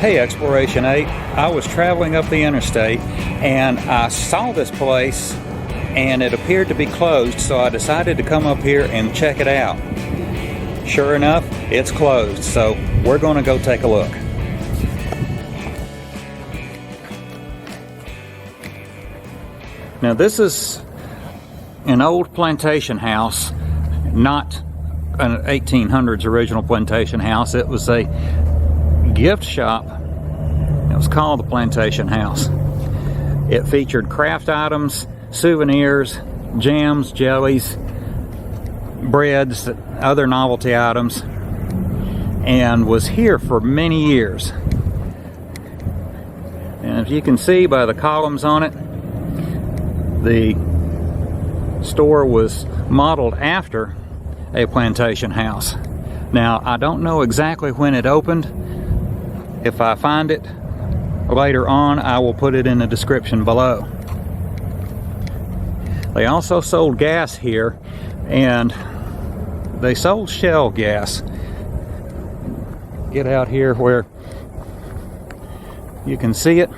Hey Exploration 8, I was traveling up the interstate and I saw this place and it appeared to be closed, so I decided to come up here and check it out. Sure enough, it's closed, so we're going to go take a look. Now this is an old plantation house, not an 1800s original plantation house. It was a gift shop. It was called the Plantation House. It featured craft items, souvenirs, jams, jellies, breads, other novelty items, and was here for many years. And as you can see by the columns on it, the store was modeled after a plantation house. Now, I don't know exactly when it opened. If I find it later on, I will put it in the description below. They also sold gas here, and they sold shell gas. Get out here where you can see it.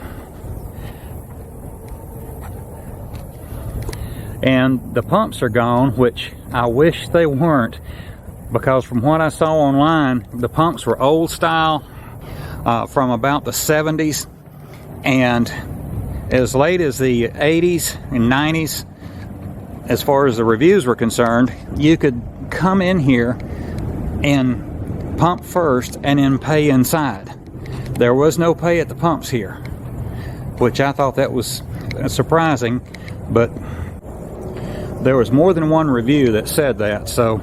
And the pumps are gone, which I wish they weren't, because from what I saw online, the pumps were old style from about the 70s, and as late as the 80s and 90s, as far as the reviews were concerned, you could come in here and pump first and then pay inside. There was no pay at the pumps here, which I thought that was surprising, but there was more than one review that said that, so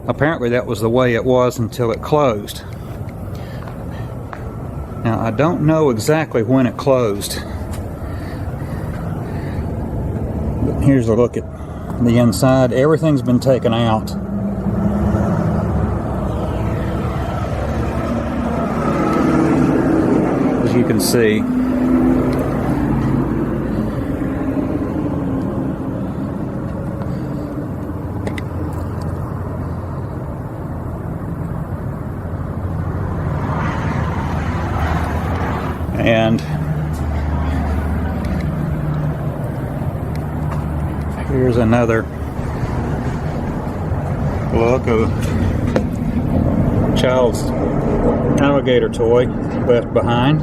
apparently that was the way it was until it closed. Now, I don't know exactly when it closed. But here's a look at the inside. Everything's been taken out. As you can see. And here's another look of child's alligator toy left behind.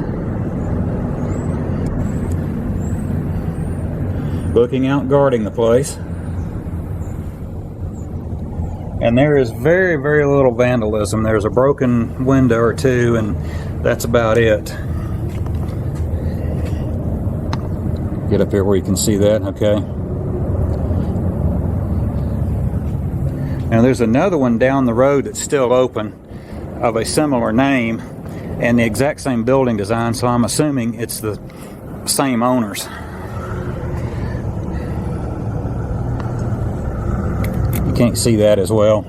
Looking out, guarding the place. And there is very, very little vandalism. There's a broken window or two, and that's about it. Get up here where you can see that, okay? Now there's another one down the road that's still open of a similar name and the exact same building design, so I'm assuming it's the same owners. You can't see that as well.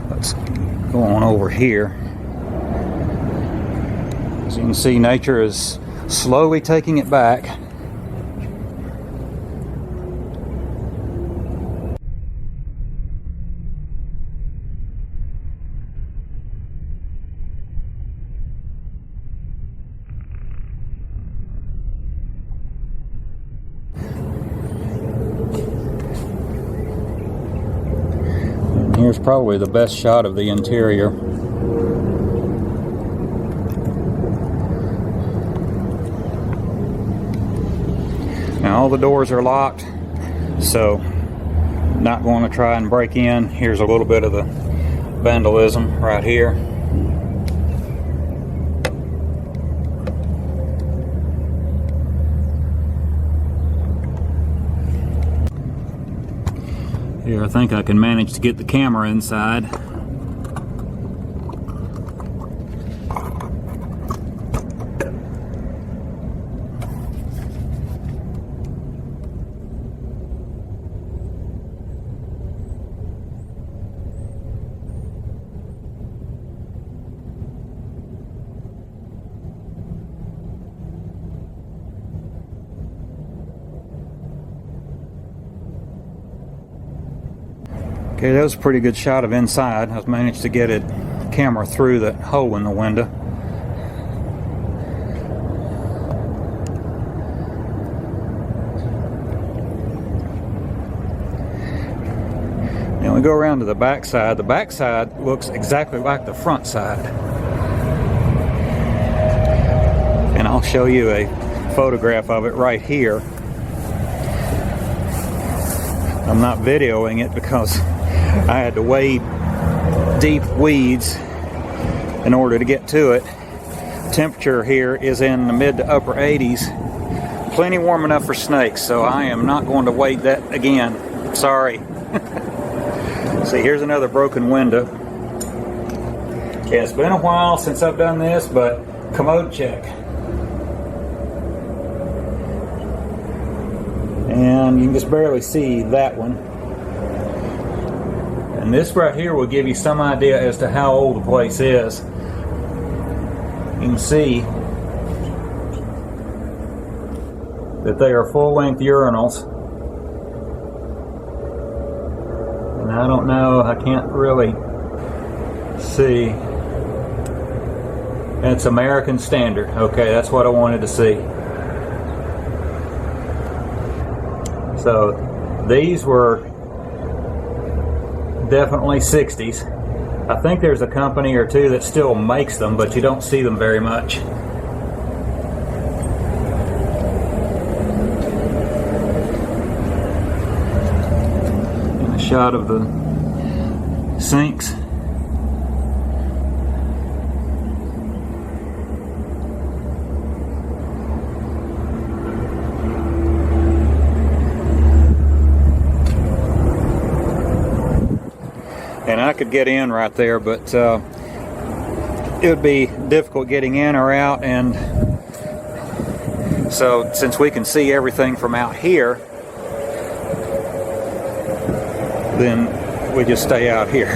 Let's go on over here. As you can see, nature is slowly taking it back. And here's probably the best shot of the interior. Now all the doors are locked, so not going to try and break in. Here's a little bit of the vandalism right here. Here, I think I can manage to get the camera inside. Okay, that was a pretty good shot of inside. I've managed to get it camera through the hole in the window. Now we go around to the back side. The back side looks exactly like the front side. And I'll show you a photograph of it right here. I'm not videoing it because I had to wade deep weeds in order to get to it. Temperature here is in the mid to upper 80s. Plenty warm enough for snakes, so I am not going to wade that again. Sorry. See, here's another broken window. Yeah, it's been a while since I've done this, but commode check. And you can just barely see that one. And this right here will give you some idea as to how old the place is. You can see that they are full-length urinals. And I don't know, I can't really see. It's American standard. Okay, that's what I wanted to see. So these were definitely 60s. I think there's a company or two that still makes them, but you don't see them very much. And a shot of the sinks. And I could get in right there, but it would be difficult getting in or out. And so since we can see everything from out here, then we just stay out here.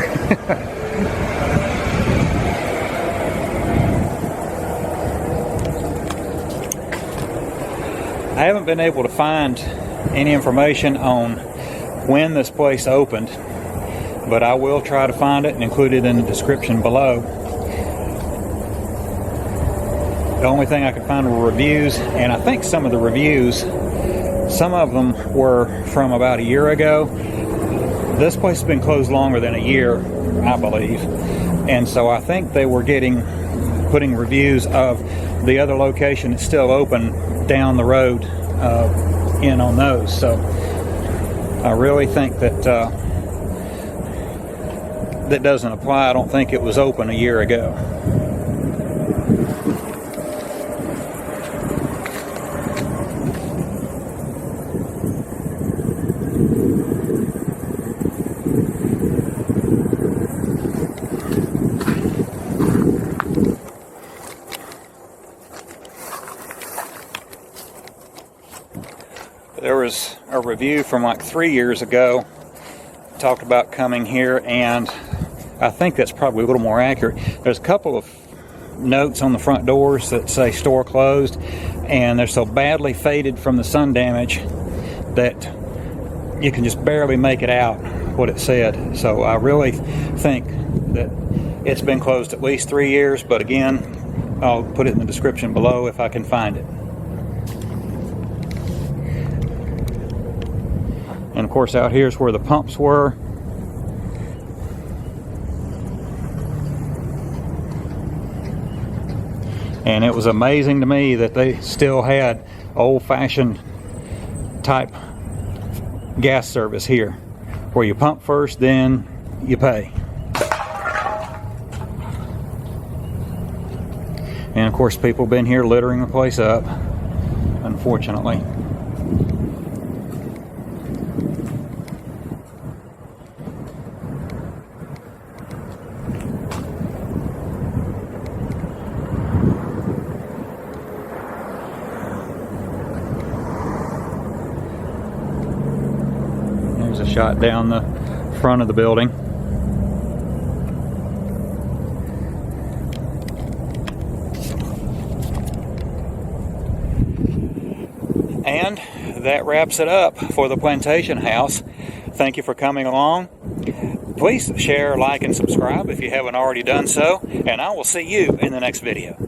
I haven't been able to find any information on when this place opened, but I will try to find it and include it in the description below. The only thing I could find were reviews, and I think some of the reviews, some of them were from about a year ago. This place has been closed longer than a year, I believe, and so I think they were putting reviews of the other location that's still open down the road in on those. So I really think that that doesn't apply. I don't think it was open a year ago. There was a review from like 3 years ago, talked about coming here, and I think that's probably a little more accurate. There's a couple of notes on the front doors that say store closed, and they're so badly faded from the sun damage that you can just barely make it out what it said. So I really think that it's been closed at least 3 years, but again, I'll put it in the description below if I can find it. And of course out here is where the pumps were. And it was amazing to me that they still had old-fashioned type gas service here, where you pump first, then you pay. And of course people have been here littering the place up, unfortunately. A shot down the front of the building. And that wraps it up for the Plantation House. Thank you for coming along. Please share, like, and subscribe if you haven't already done so, and I will see you in the next video.